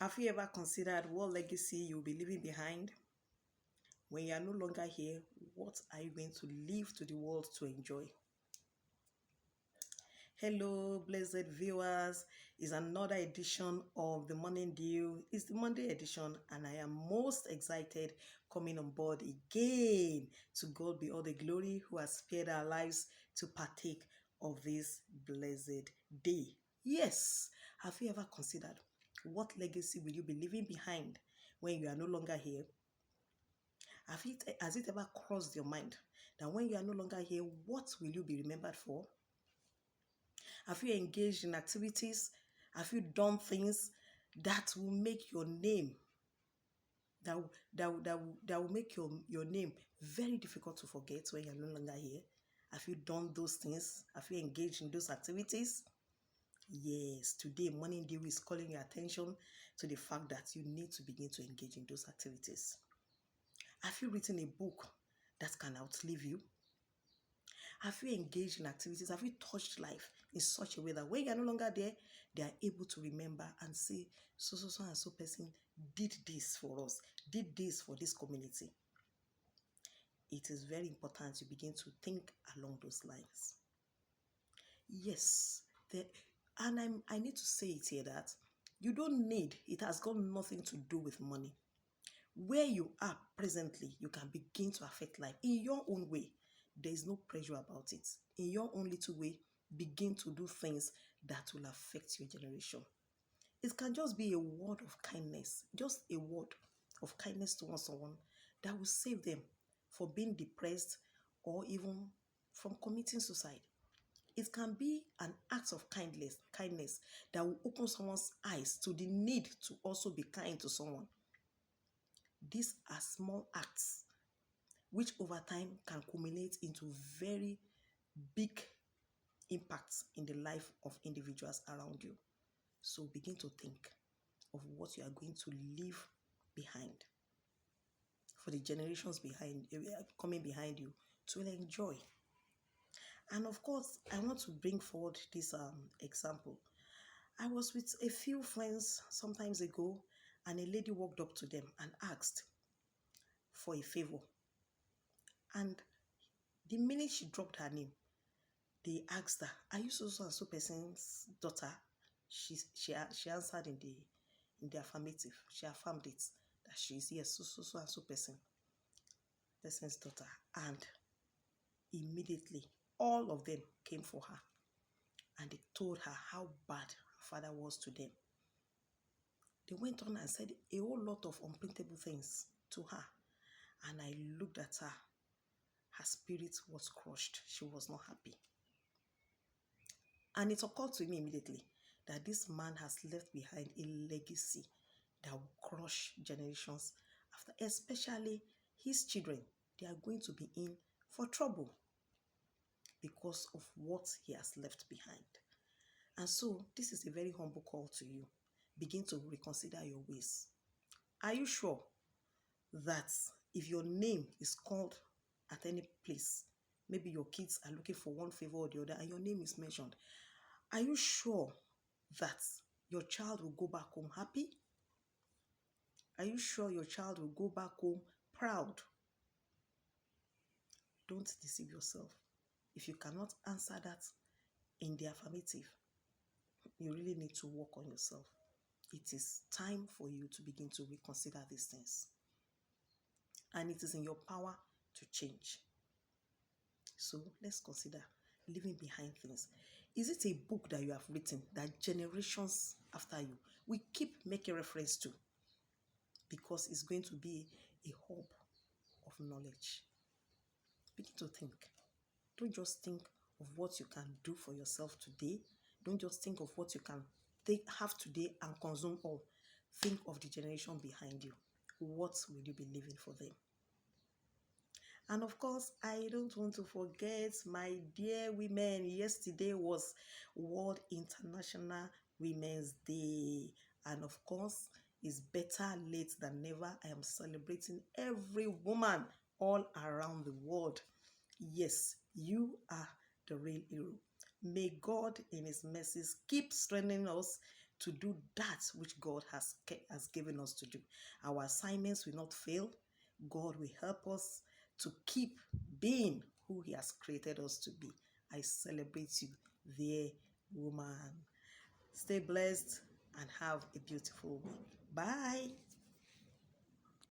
Have you ever considered what legacy you'll be leaving behind? When you are no longer here, what are you going to leave to the world to enjoy? Hello, blessed viewers. It's another edition of the Morning Dew. It's the Monday edition, and I am most excited coming on board again. To God be all the glory who has spared our lives to partake of this blessed day. Yes, have you ever considered what legacy will you be leaving behind when you are no longer here? Has it ever crossed your mind that when you are no longer here, what will you be remembered for? Have you engaged in activities? Have you done things that will make your name, that will make your name very difficult to forget when you're no longer here? Have you done those things? Have you engaged in those activities? Yes, today Morning Dew is calling your attention to the fact that you need to begin to engage in those activities. Have you written a book that can outlive you? Have you engaged in activities? Have you touched life in such a way that when you're no longer there, they are able to remember and say, so and so person did this for us, did this for this community? It is very important you begin to think along those lines. Yes, I need to say it here that you don't need, it has got nothing to do with money. Where you are presently, you can begin to affect life in your own way. There is no pressure about it. In your own little way, begin to do things that will affect your generation. It can just be a word of kindness, just a word of kindness to someone that will save them for being depressed or even from committing suicide. It can be an act of kindness that will open someone's eyes to the need to also be kind to someone. These are small acts which over time can culminate into very big impacts in the life of individuals around you. So begin to think of what you are going to leave behind for the generations coming behind you to enjoy. And of course, I want to bring forward this example. I was with a few friends sometimes ago, and a lady walked up to them and asked for a favor. And the minute she dropped her name, they asked her, "Are you so and so person's daughter?" She answered in the affirmative. She affirmed it that she is, yes, so and so person's daughter. And immediately all of them came for her and they told her how bad her father was to them. They went on and said a whole lot of unprintable things to her. And I looked at her. Her spirit was crushed. She was not happy. And it occurred to me immediately that this man has left behind a legacy that will crush generations after, especially his children. They are going to be in for trouble because of what he has left behind. And so this is a very humble call to you. Begin to reconsider your ways. Are you sure that if your name is called at any place, maybe your kids are looking for one favor or the other and your name is mentioned, are you sure that your child will go back home happy? Are you sure your child will go back home proud? Don't deceive yourself. If you cannot answer that in the affirmative, you really need to work on yourself. It is time for you to begin to reconsider these things. And it is in your power to change. So let's consider leaving behind things. Is it a book that you have written that generations after you will keep making reference to? Because it's going to be a hub of knowledge. Begin to think. Don't just think of what you can do for yourself today. Don't just think of what you can have today and consume all. Think of the generation behind you. What will you be leaving for them? And of course, I don't want to forget my dear women. Yesterday was World International Women's Day. And of course, it's better late than never. I am celebrating every woman all around the world. Yes, you are the real hero. May God in his mercies keep strengthening us to do that which God has given us to do. Our assignments will not fail. God will help us to keep being who He has created us to be. I celebrate you, dear woman. Stay blessed and have a beautiful week. Bye.